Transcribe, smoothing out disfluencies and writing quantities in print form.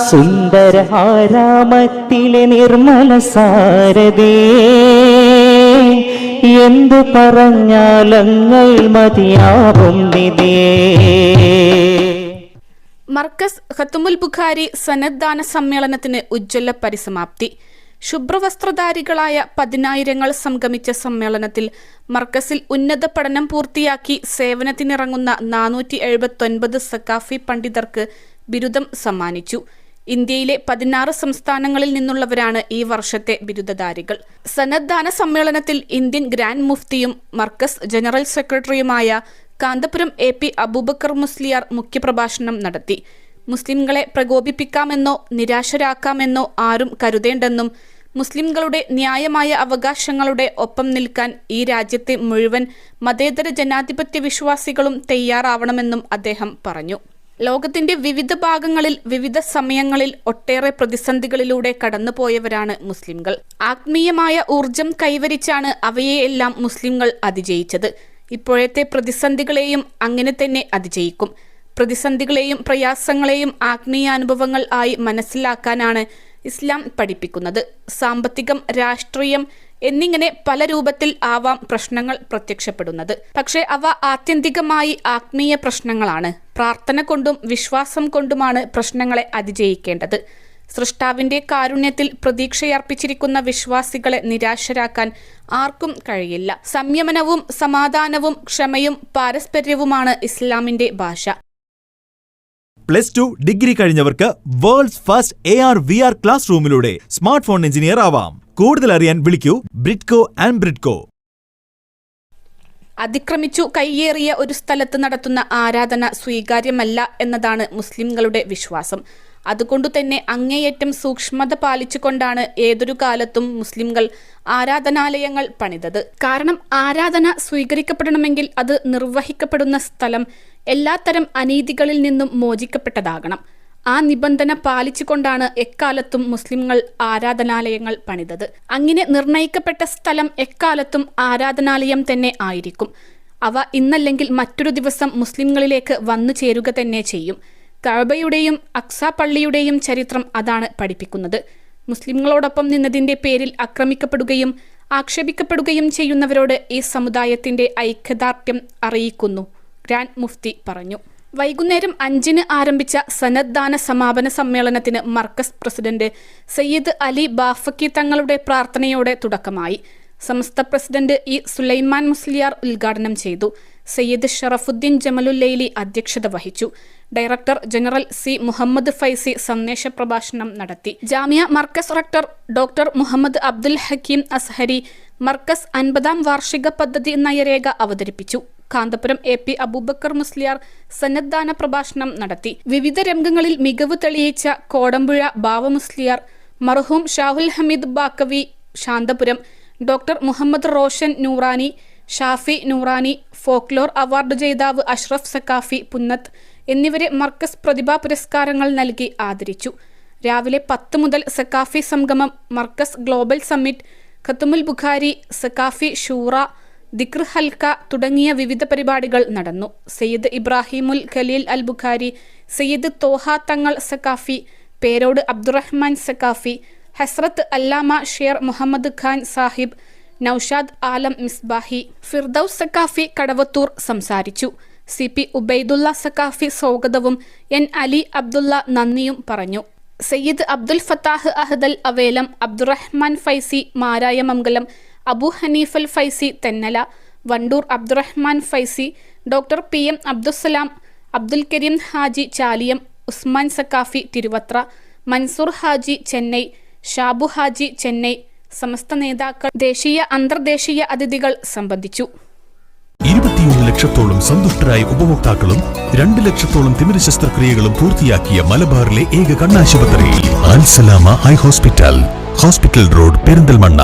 സുന്ദരാരാമത്തിലെ നിർമ്മല സാരദേ, എന്തു പറഞ്ഞാലങ്ങൾ മതിയാവും നിതേ. മർക്കസ് ഖത്തുമുൽ ബുഖാരി സനദ് ദാന സമ്മേളനത്തിന് ഉജ്ജ്വല പരിസമാപ്തി. ശുഭ്രവസ്ത്രധാരികളായ 10,000 സംഗമിച്ച സമ്മേളനത്തിൽ മർക്കസിൽ ഉന്നത പഠനം പൂർത്തിയാക്കി സേവനത്തിനിറങ്ങുന്ന 479 സക്കാഫി പണ്ഡിതർക്ക് ബിരുദം സമ്മാനിച്ചു. ഇന്ത്യയിലെ 16 സംസ്ഥാനങ്ങളിൽ നിന്നുള്ളവരാണ് ഈ വർഷത്തെ ബിരുദധാരികൾ. സനദ് ദാന സമ്മേളനത്തിൽ ഇന്ത്യൻ ഗ്രാൻഡ് മുഫ്തിയും മർക്കസ് ജനറൽ സെക്രട്ടറിയുമായ കാന്തപുരം AP അബൂബക്കർ മുസ്ലിയാർ മുഖ്യപ്രഭാഷണം നടത്തി. മുസ്ലിംകളെ പ്രകോപിപ്പിക്കാമെന്നോ നിരാശരാക്കാമെന്നോ ആരും കരുതേണ്ടെന്നും മുസ്ലിംകളുടെ ന്യായമായ അവകാശങ്ങളുടെ ഒപ്പം നിൽക്കാൻ ഈ രാജ്യത്തെ മുഴുവൻ മതേതര ജനാധിപത്യ വിശ്വാസികളും തയ്യാറാവണമെന്നും അദ്ദേഹം പറഞ്ഞു. ലോകത്തിന്റെ വിവിധ ഭാഗങ്ങളിൽ വിവിധ സമയങ്ങളിൽ ഒട്ടേറെ പ്രതിസന്ധികളിലൂടെ കടന്നുപോയവരാണ് മുസ്ലിംകൾ. ആത്മീയമായ ഊർജം കൈവരിച്ചാണ് അവയെയെല്ലാം മുസ്ലിംകൾ അതിജയിച്ചത്. ഇപ്പോഴത്തെ പ്രതിസന്ധികളെയും അങ്ങനെ തന്നെ അതിജയിക്കും. പ്രതിസന്ധികളെയും പ്രയാസങ്ങളെയും ആത്മീയാനുഭവങ്ങൾ ആയി മനസ്സിലാക്കാനാണ് ഇസ്ലാം പഠിപ്പിക്കുന്നത്. സാമ്പത്തികം, രാഷ്ട്രീയം എന്നിങ്ങനെ പല രൂപത്തിൽ ആവാം പ്രശ്നങ്ങൾ പ്രത്യക്ഷപ്പെടുന്നത്. പക്ഷേ അവ ആത്യന്തികമായി ആത്മീയ പ്രശ്നങ്ങളാണ്. പ്രാർത്ഥന കൊണ്ടും വിശ്വാസം കൊണ്ടുമാണ് പ്രശ്നങ്ങളെ അതിജയിക്കേണ്ടത്. സൃഷ്ടാവിന്റെ കാരുണ്യത്തിൽ പ്രതീക്ഷയർപ്പിച്ചിരിക്കുന്ന വിശ്വാസികളെ നിരാശരാക്കാൻ ആർക്കും കഴിയില്ല. സംയമനവും സമാധാനവും ക്ഷമയും പാരസ്പര്യവുമാണ് ഇസ്ലാമിന്റെ ഭാഷ. +2 ഡിഗ്രി കഴിഞ്ഞവർക്ക് വേൾഡ്സ് ഫസ്റ്റ് AR/VR ക്ലാസ് റൂമിലൂടെ സ്മാർട്ട് ഫോൺ എഞ്ചിനീയർ ആവാം. കൂടുതൽ അറിയാൻ വിളിക്കൂ ബ്രിഡ്കോ ആൻഡ് ബ്രിഡ്കോ. അതിക്രമിച്ചു കയ്യേറിയ ഒരു സ്ഥലത്ത് നടത്തുന്ന ആരാധന സ്വീകാര്യമല്ല എന്നതാണ് മുസ്ലിംകളുടെ വിശ്വാസം. അതുകൊണ്ടുതന്നെ അങ്ങേയറ്റം സൂക്ഷ്മത പാലിച്ചുകൊണ്ടാണ് ഏതൊരു കാലത്തും മുസ്ലിംകൾ ആരാധനാലയങ്ങൾ പണിതത്. കാരണം ആരാധന സ്വീകരിക്കപ്പെടണമെങ്കിൽ അത് നിർവഹിക്കപ്പെടുന്ന സ്ഥലം എല്ലാത്തരം അനീതികളിൽ നിന്നും മോചിക്കപ്പെട്ടതാകണം. ആ നിബന്ധന പാലിച്ചുകൊണ്ടാണ് എക്കാലത്തും മുസ്ലിംകൾ ആരാധനാലയങ്ങൾ പണിതത്. അങ്ങനെ നിർണയിക്കപ്പെട്ട സ്ഥലം എക്കാലത്തും ആരാധനാലയം തന്നെ ആയിരിക്കും. അവ ഇന്നല്ലെങ്കിൽ മറ്റൊരു ദിവസം മുസ്ലിംകളിലേക്ക് വന്നു ചേരുക തന്നെ ചെയ്യും. കഅബയുടെയും അക്സ പള്ളിയുടെയും ചരിത്രം അതാണ് പഠിപ്പിക്കുന്നത്. മുസ്ലിംകളോടൊപ്പം നിന്നതിന്റെ പേരിൽ ആക്രമിക്കപ്പെടുകയും ആക്ഷേപിക്കപ്പെടുകയും ചെയ്യുന്നവരോട് ഈ സമുദായത്തിന്റെ ഐക്യദാർഢ്യം അറിയിക്കുന്നു, ഗ്രാൻഡ് മുഫ്തി പറഞ്ഞു. വൈകുന്നേരം 5-ന് ആരംഭിച്ച സനദ് ദാന സമാപന സമ്മേളനത്തിന് മർക്കസ് പ്രസിഡന്റ് സയ്യിദ് അലി ബാഫക്കി തങ്ങളുടെ പ്രാർത്ഥനയോടെ തുടക്കമായി. സമസ്ത പ്രസിഡന്റ് ഇ സുലൈമാൻ മുസ്ലിയാർ ഉദ്ഘാടനം ചെയ്തു. സയ്യിദ് ഷറഫുദ്ദീൻ ജമലുല്ലൈലി അധ്യക്ഷത വഹിച്ചു. Director general C Muhammad Faizi സന്ദേശ പ്രഭാഷണം നടത്തി. ജാമിയ മർക്കസ് റക്ടർ ഡോക്ടർ മുഹമ്മദ് അബ്ദുൽ ഹക്കീം അസ്ഹരി മർക്കസ് 50ാം വാർഷിക പദ്ധതി നയരേഖ അവതരിപ്പിച്ചു. കാന്തപുരം AP അബൂബക്കർ മുസ്ലിയാർ സനദ് ദാന പ്രഭാഷണം നടത്തി. വിവിധ രംഗങ്ങളിൽ മികവ് തെളിയിച്ച കോടമ്പുഴ ബാവ മുസ്ലിയാർ, മർഹൂം Shahul Hameed Baqavi Santhapuram, doctor Muhammad Roshan Noorani, Shafi Noorani, folklore award ജേതാവ് അഷ്റഫ് സക്കാഫി പുന്നത്ത് എന്നിവരെ മർക്കസ് പ്രതിഭാ പുരസ്കാരങ്ങൾ നൽകി ആദരിച്ചു. രാവിലെ 10 മുതൽ സക്കാഫി സംഗമം, മർക്കസ് ഗ്ലോബൽ സമ്മിറ്റ്, ഖത്തുമുൽ ബുഖാരി, സക്കാഫി ഷൂറ, ദിക്ർ ഹൽക്ക തുടങ്ങിയ വിവിധ പരിപാടികൾ നടന്നു. സയ്യിദ് ഇബ്രാഹിമുൽ ഖലീൽ അൽ ബുഖാരി, സയ്യിദ് തോഹ തങ്ങൾ സക്കാഫി, പേരോട് അബ്ദുറഹ്മാൻ സക്കാഫി, ഹസ്രത്ത് അല്ലാമ ഷേർ മുഹമ്മദ് ഖാൻ സാഹിബ്, നൌഷാദ് ആലം മിസ്ബാഹി, ഫിർദൌസ് സക്കാഫി കടവത്തൂർ സംസാരിച്ചു. CP ഉബൈദുള്ള സക്കാഫി സ്വാഗതവും N അലി അബ്ദുള്ള നന്ദിയും പറഞ്ഞു. സയ്യിദ് അബ്ദുൽ ഫത്താഹ് അഹദൽ അവേലം, അബ്ദുറഹ്മാൻ ഫൈസി മാരായമംഗലം, അബു ഹനീഫൽ ഫൈസി തെന്നല, വണ്ടൂർ അബ്ദുറഹ്മാൻ ഫൈസി, ഡോക്ടർ PM അബ്ദുസ്സലാം, അബ്ദുൽ കരീം ഹാജി ചാലിയം, ഉസ്മാൻ സക്കാഫി തിരുവത്ര, മൻസൂർ ഹാജി ചെന്നൈ, ഷാബു ഹാജി ചെന്നൈ, സമസ്ത നേതാക്കൾ, ദേശീയ അന്തർദേശീയ അതിഥികൾ സംബന്ധിച്ചു. 21 ലക്ഷത്തോളം സന്തുഷ്ടരായ ഉപഭോക്താക്കളും 2 ലക്ഷത്തോളം തിമിര ശസ്ത്രക്രിയകളും പൂർത്തിയാക്കിയ മലബാറിലെ ഏക കണ്ണാശുപത്രി അൽ സലാമ ഐ ഹോസ്പിറ്റൽ റോഡ് പെരിന്തൽമണ്ണ.